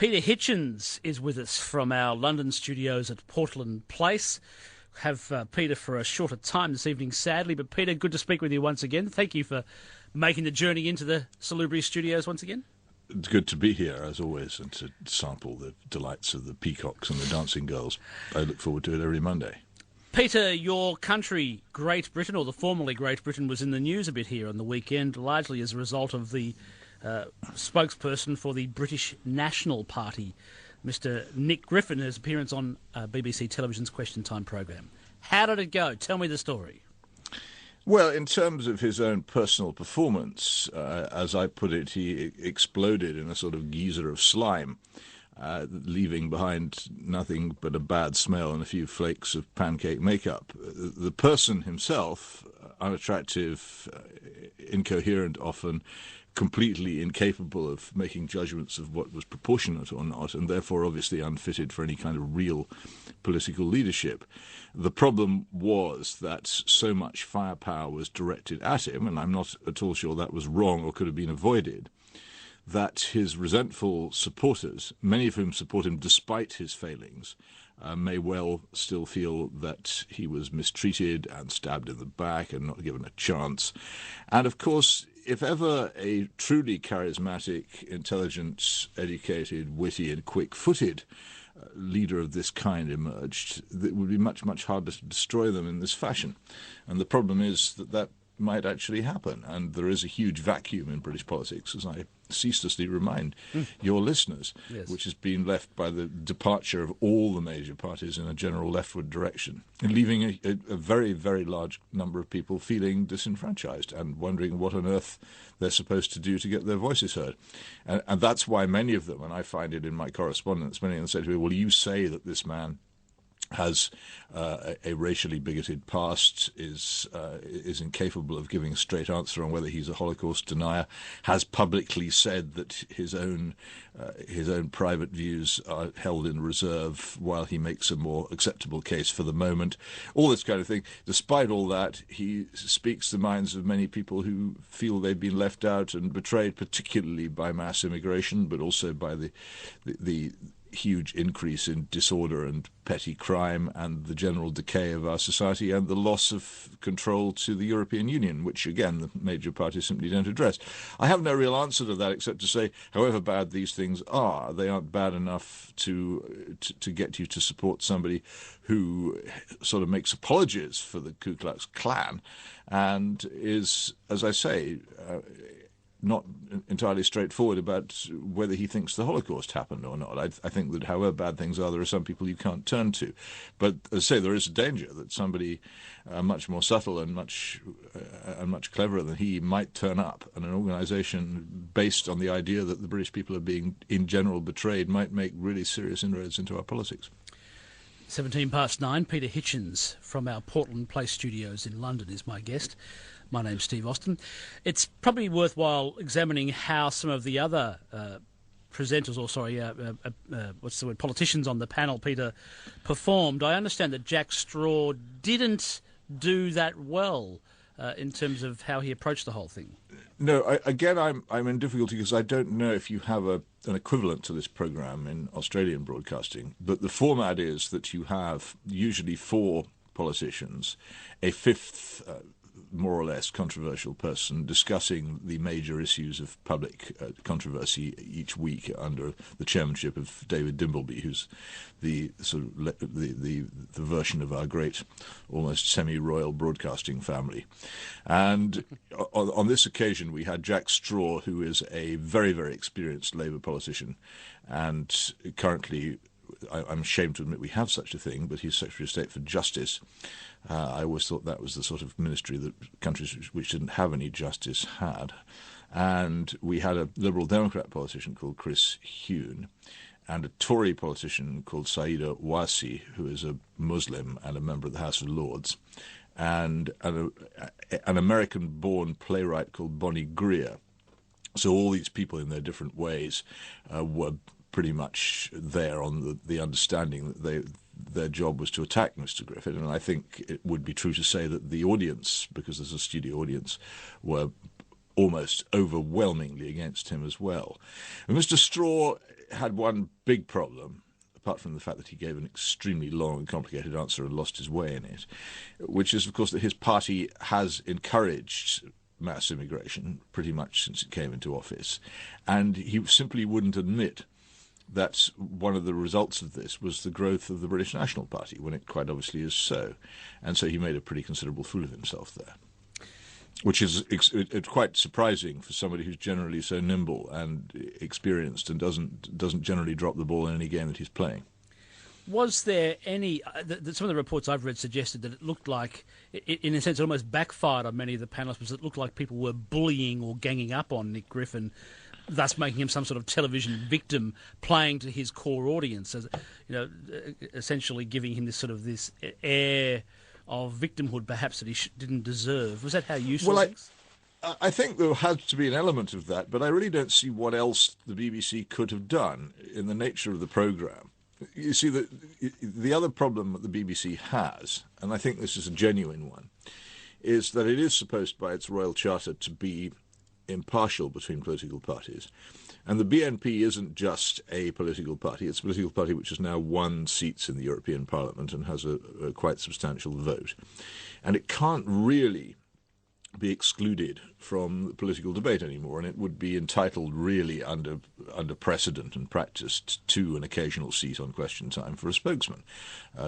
Peter Hitchens is with us from our London studios at Portland Place. Have Peter for a shorter time this evening, sadly. But Peter, good to speak with you once again. Thank you for making the journey into the Salubri studios once again. It's good to be here, as always, and to sample the delights of the peacocks and the dancing girls. I look forward to it every Monday. Peter, your country, Great Britain, or the formerly Great Britain, was in the news a bit here on the weekend, largely as a result of the spokesperson for the British National Party, Mr. Nick Griffin, his appearance on BBC Television's Question Time programme. How did it go? Tell me the story. Well, in terms of his own personal performance, as I put it, he exploded in a sort of geyser of slime, leaving behind nothing but a bad smell and a few flakes of pancake makeup. The person himself, unattractive, incoherent often, completely incapable of making judgments of what was proportionate or not, and therefore obviously unfitted for any kind of real political leadership. The problem was that so much firepower was directed at him, and I'm not at all sure that was wrong or could have been avoided, that his resentful supporters, many of whom support him despite his failings, may well still feel that he was mistreated and stabbed in the back and not given a chance. And of course, if ever a truly charismatic, intelligent, educated, witty and quick-footed leader of this kind emerged, it would be much, much harder to destroy them in this fashion. And the problem is that might actually happen. And there is a huge vacuum in British politics, as I ceaselessly remind your listeners, yes, which has been left by the departure of all the major parties in a general leftward direction, and leaving a very, very large number of people feeling disenfranchised and wondering what on earth they're supposed to do to get their voices heard. And that's why many of them, and I find it in my correspondence, many of them say to me, well, you say that this man has a racially bigoted past, is incapable of giving a straight answer on whether he's a Holocaust denier, has publicly said that his own private views are held in reserve while he makes a more acceptable case for the moment, all this kind of thing. Despite all that, he speaks the minds of many people who feel they've been left out and betrayed, particularly by mass immigration, but also by the huge increase in disorder and petty crime and the general decay of our society and the loss of control to the European Union, which, again, the major parties simply don't address. I have no real answer to that except to say, however bad these things are, they aren't bad enough to get you to support somebody who sort of makes apologies for the Ku Klux Klan and is, as I say, not entirely straightforward about whether he thinks the Holocaust happened or not. I think that however bad things are, there are some people you can't turn to. But as I say, there is a danger that somebody much more subtle and much cleverer than he might turn up, and an organisation based on the idea that the British people are being, in general, betrayed might make really serious inroads into our politics. 9:17, Peter Hitchens from our Portland Place studios in London is my guest. My name's Steve Austin. It's probably worthwhile examining how some of the other presenters, politicians on the panel, Peter, performed. I understand that Jack Straw didn't do that well in terms of how he approached the whole thing. No, I'm in difficulty because I don't know if you have an equivalent to this programme in Australian broadcasting, but the format is that you have usually 4 politicians, a fifth more or less controversial person discussing the major issues of public controversy each week under the chairmanship of David Dimbleby, who's the sort of the version of our great, almost semi-royal broadcasting family. And on this occasion, we had Jack Straw, who is a very, very experienced Labour politician, and currently, I'm ashamed to admit we have such a thing, but he's Secretary of State for Justice. I always thought that was the sort of ministry that countries which didn't have any justice had. And we had a Liberal Democrat politician called Chris Huhne and a Tory politician called Saida Wasi, who is a Muslim and a member of the House of Lords, and an American-born playwright called Bonnie Greer. So all these people in their different ways were pretty much there on the understanding that their job was to attack Mr. Griffin, and I think it would be true to say that the audience, because there's a studio audience, were almost overwhelmingly against him as well. And Mr. Straw had one big problem, apart from the fact that he gave an extremely long and complicated answer and lost his way in it, which is, of course, that his party has encouraged mass immigration pretty much since it came into office, and he simply wouldn't admit that one of the results of this was the growth of the British National Party, when it quite obviously is so. And so he made a pretty considerable fool of himself there, which is quite surprising for somebody who's generally so nimble and experienced and doesn't generally drop the ball in any game that he's playing. Was there any... some of the reports I've read suggested that it looked like, in a sense, it almost backfired on many of the panellists, because it looked like people were bullying or ganging up on Nick Griffin, thus making him some sort of television victim, playing to his core audience, as essentially giving him this air of victimhood, perhaps, that he didn't deserve. Was that how you saw things? I think there had to be an element of that, but I really don't see what else the BBC could have done in the nature of the programme. You see, the other problem that the BBC has, and I think this is a genuine one, is that it is supposed by its Royal Charter to be impartial between political parties. And the BNP isn't just a political party. It's a political party which has now won seats in the European Parliament and has a quite substantial vote. And it can't really be excluded from political debate anymore, and it would be entitled really under precedent and practice to an occasional seat on Question Time for a spokesman,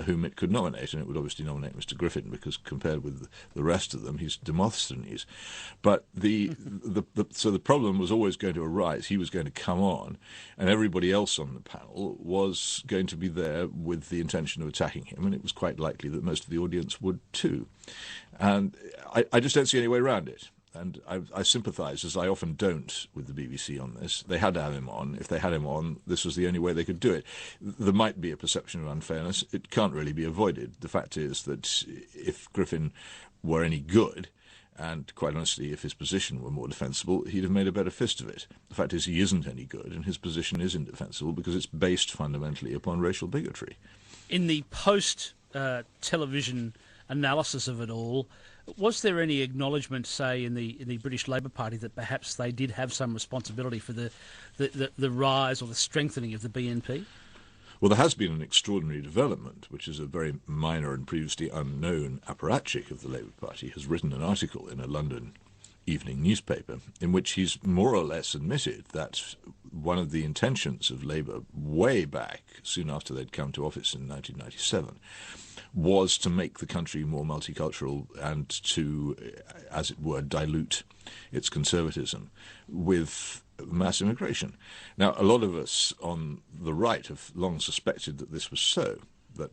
whom it could nominate, and it would obviously nominate Mr. Griffin, because compared with the rest of them, he's Demosthenes. But so the problem was always going to arise. He was going to come on, and everybody else on the panel was going to be there with the intention of attacking him, and it was quite likely that most of the audience would too. And I just don't see any way around it. And I sympathise, as I often don't, with the BBC on this. They had to have him on. If they had him on, this was the only way they could do it. There might be a perception of unfairness. It can't really be avoided. The fact is that if Griffin were any good, and quite honestly, if his position were more defensible, he'd have made a better fist of it. The fact is he isn't any good, and his position is indefensible because it's based fundamentally upon racial bigotry. In the post-television analysis of it all, was there any acknowledgement, say, in the British Labour Party, that perhaps they did have some responsibility for the rise or the strengthening of the BNP? Well, there has been an extraordinary development, which is a very minor and previously unknown apparatchik of the Labour Party has written an article in a London evening newspaper in which he's more or less admitted that one of the intentions of Labour way back, soon after they'd come to office in 1997, was to make the country more multicultural and to, as it were, dilute its conservatism with mass immigration. Now, a lot of us on the right have long suspected that this was so, that